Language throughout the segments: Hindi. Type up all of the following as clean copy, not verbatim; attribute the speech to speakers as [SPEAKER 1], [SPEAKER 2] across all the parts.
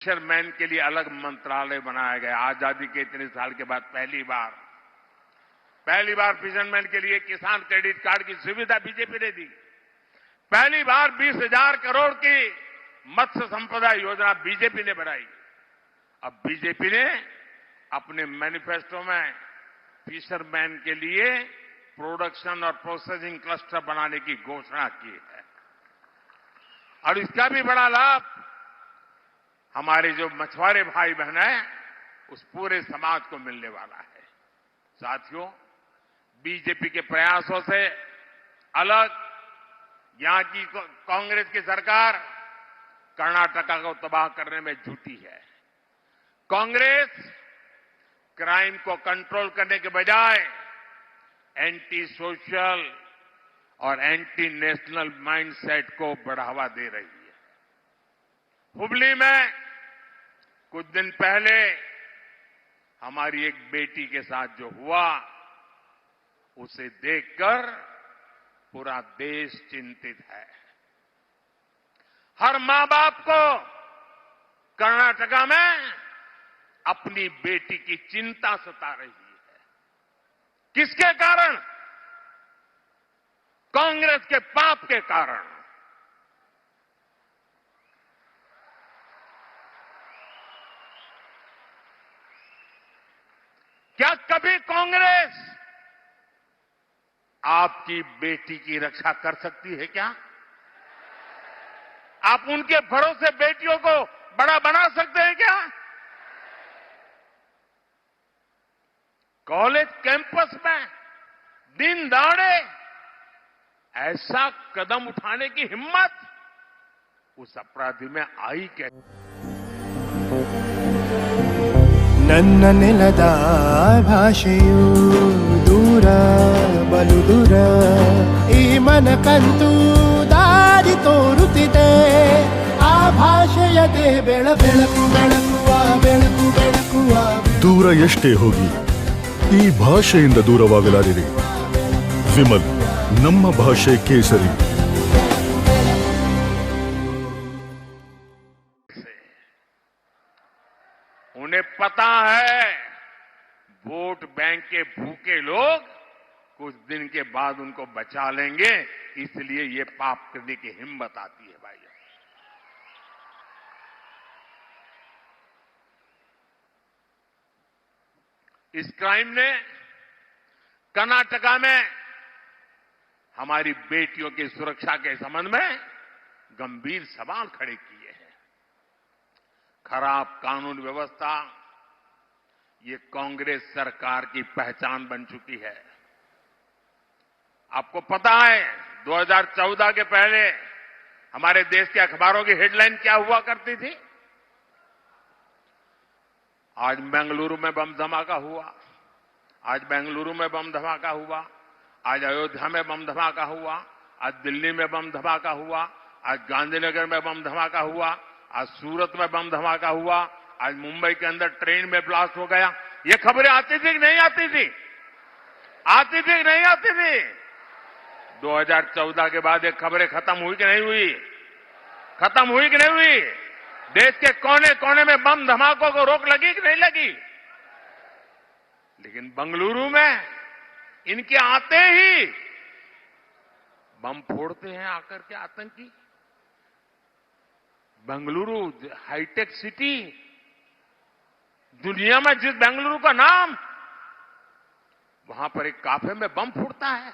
[SPEAKER 1] फिशरमैन के लिए अलग मंत्रालय बनाया गया। आजादी के इतने साल के बाद पहली बार फिशरमैन के लिए किसान क्रेडिट कार्ड की सुविधा बीजेपी ने दी। पहली बार 20,000 करोड़ की मत्स्य संपदा योजना बीजेपी ने बनाई। अब बीजेपी ने अपने मैनिफेस्टो में फिशरमैन के लिए प्रोडक्शन और प्रोसेसिंग क्लस्टर बनाने की घोषणा की है। और इसका भी बड़ा लाभ हमारे जो मछुआरे भाई बहन हैं उस पूरे समाज को मिलने वाला है। साथियों, बीजेपी के प्रयासों से अलग यहां की कांग्रेस की सरकार कर्नाटका को तबाह करने में जुटी है। कांग्रेस क्राइम को कंट्रोल करने के बजाय एंटी सोशल और एंटी नेशनल माइंडसेट को बढ़ावा दे रही है। हुबली में कुछ दिन पहले हमारी एक बेटी के साथ जो हुआ उसे देखकर पूरा देश चिंतित है। हर मां बाप को कर्नाटका में अपनी बेटी की चिंता सता रही है। किसके कारण? कांग्रेस के पाप के कारण। क्या कभी कांग्रेस आपकी बेटी की रक्षा कर सकती है क्या? आप उनके भरोसे बेटियों को बड़ा बना सकते हैं क्या? कॉलेज कैंपस में दिन दहाड़े ऐसा कदम उठाने की हिम्मत उस अपराधी में आई कैसे?
[SPEAKER 2] ನನ್ನ ನೆಲದ ಭಾಷೆಯು ದೂರ ಬಲು ದೂರ ಈ ಮನಕಂತೂ ದಾರಿ ತೋರುತ್ತಿದೆ ಆ ಭಾಷೆಯದೇ ಬೆಳಕುವ
[SPEAKER 3] ದೂರ ಎಷ್ಟೇ ಹೋಗಿ ಈ ಭಾಷೆಯಿಂದ ದೂರವಾಗಲಾರಿರಿ. ವಿಮಲ್, ನಮ್ಮ ಭಾಷೆ ಕೇಸರಿ.
[SPEAKER 1] उन्हें पता है वोट बैंक के भूखे लोग कुछ दिन के बाद उनको बचा लेंगे, इसलिए ये पाप करने की हिम्मत आती है भाइयों। इस क्राइम ने कर्नाटका में हमारी बेटियों की सुरक्षा के संबंध में गंभीर सवाल खड़े किए हैं। खराब कानून व्यवस्था ये कांग्रेस सरकार की पहचान बन चुकी है। आपको पता है 2014 के पहले हमारे देश के अखबारों की हेडलाइन क्या हुआ करती थी? आज बेंगलुरु में बम धमाका हुआ, आज बेंगलुरु में बम धमाका हुआ, आज अयोध्या में बम धमाका हुआ, आज दिल्ली में बम धमाका हुआ, आज गांधीनगर में बम धमाका हुआ, आज सूरत में बम धमाका हुआ, आज मुंबई के अंदर ट्रेन में ब्लास्ट हो गया। ये खबरें आती थी कि नहीं आती थी? आती थी कि नहीं आती थी? 2014 के बाद ये खबरें खत्म हुई कि नहीं हुई? खत्म हुई कि नहीं हुई? देश के कोने कोने में बम धमाकों को रोक लगी कि नहीं लगी? लेकिन बेंगलुरु में इनके आते ही बम फोड़ते हैं आकर के आतंकी। बेंगलुरु हाईटेक सिटी, दुनिया में जिस बेंगलुरु का नाम, वहां पर एक काफे में बम फूटता है।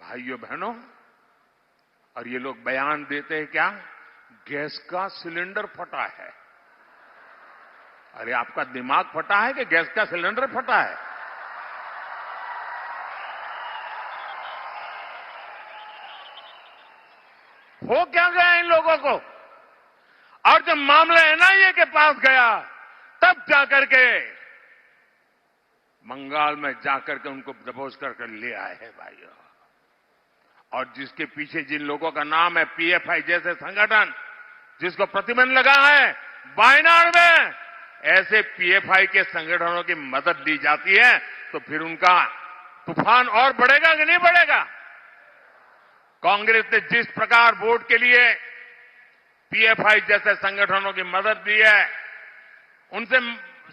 [SPEAKER 1] भाइयों बहनों, और ये लोग बयान देते हैं क्या? गैस का सिलेंडर फटा है। अरे आपका दिमाग फटा है कि गैस का सिलेंडर फटा है? हो क्या गया इन लोगों को? और जब मामला एनआईए के पास गया तब जाकर के बंगाल में जाकर के उनको दबोच करके ले आए हैं भाइयों। और जिसके पीछे जिन लोगों का नाम है, पीएफआई जैसे संगठन जिसको प्रतिबंध लगा है, वायनाड में ऐसे पीएफआई के संगठनों की मदद ली जाती है तो फिर उनका तूफान और बढ़ेगा कि नहीं बढ़ेगा? कांग्रेस ने जिस प्रकार वोट के लिए पीएफआई जैसे संगठनों की मदद दी है, उनसे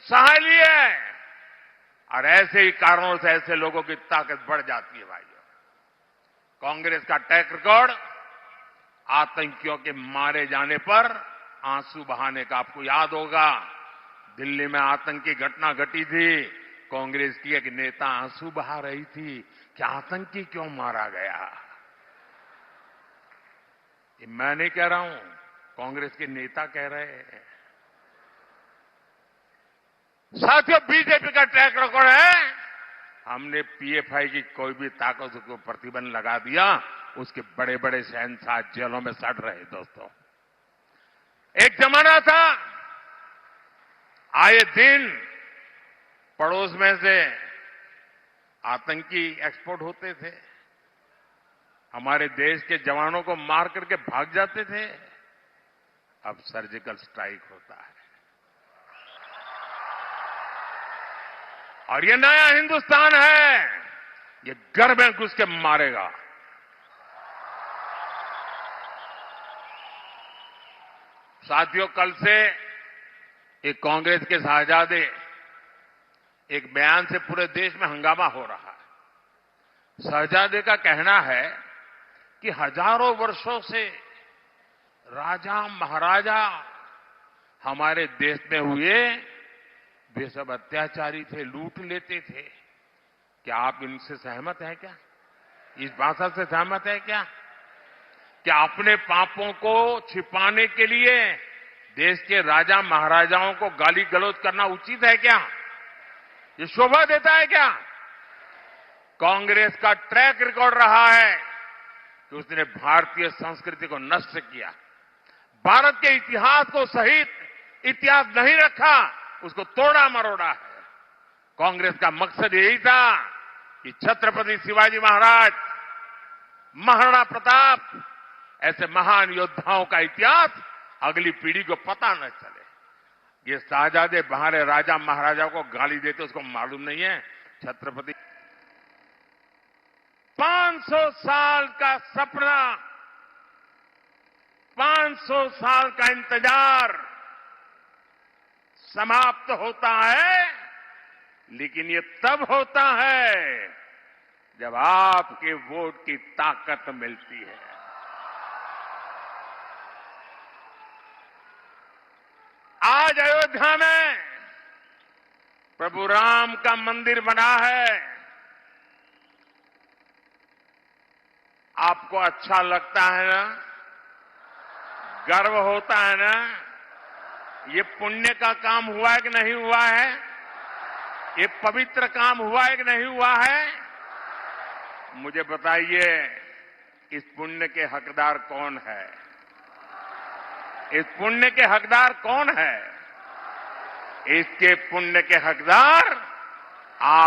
[SPEAKER 1] सहाय ली है, और ऐसे ही कारणों से ऐसे लोगों की ताकत बढ़ जाती है भाइयों। कांग्रेस का ट्रैक रिकॉर्ड आतंकियों के मारे जाने पर आंसू बहाने का आपको याद होगा। दिल्ली में आतंकी घटना घटी थी, कांग्रेस की एक नेता आंसू बहा रही थी कि आतंकी क्यों मारा गया। ये मैं नहीं कह रहा हूं, कांग्रेस के नेता कह रहे हैं। साथियों, बीजेपी का ट्रैक रिकॉर्ड है, हमने पीएफआई की कोई भी ताकत को प्रतिबंध लगा दिया, उसके बड़े बड़े शहंशाह जेलों में सड़ रहे। दोस्तों, एक जमाना था आए दिन पड़ोस में से आतंकी एक्सपोर्ट होते थे, हमारे देश के जवानों को मार करके भाग जाते थे। अब सर्जिकल स्ट्राइक होता है, और ये नया हिंदुस्तान है, ये घर में घुस के मारेगा। साथियों, कल से एक कांग्रेस के साहजादे एक बयान से पूरे देश में हंगामा हो रहा है। साहजादे का कहना है कि हजारों वर्षों से राजा महाराजा हमारे देश में हुए, वे सब अत्याचारी थे, लूट लेते थे। क्या आप इनसे सहमत हैं क्या? इस भाषा से सहमत है क्या? क्या अपने पापों को छिपाने के लिए देश के राजा महाराजाओं को गाली गलौज करना उचित है क्या? ये शोभा देता है क्या? कांग्रेस का ट्रैक रिकॉर्ड रहा है कि उसने भारतीय संस्कृति को नष्ट किया, भारत के इतिहास को सहित इतिहास नहीं रखा, उसको तोड़ा मरोड़ा है। कांग्रेस का मकसद यही था कि छत्रपति शिवाजी महाराज, महाराणा प्रताप, ऐसे महान योद्धाओं का इतिहास अगली पीढ़ी को पता न चले। ये साहजादे बाहर राजा महाराजा को गाली देते, उसको मालूम नहीं है छत्रपति 500 साल का सपना, 500 साल का इंतजार समाप्त होता है, लेकिन ये तब होता है जब आपके वोट की ताकत मिलती है। आज अयोध्या में प्रभु राम का मंदिर बना है, आपको अच्छा लगता है ना? गर्व होता है ना? ये पुण्य का काम हुआ है कि नहीं हुआ है? ये पवित्र काम हुआ है कि नहीं हुआ है? मुझे बताइए, इस पुण्य के हकदार कौन है? इस पुण्य के हकदार कौन है? इसके पुण्य के हकदार आप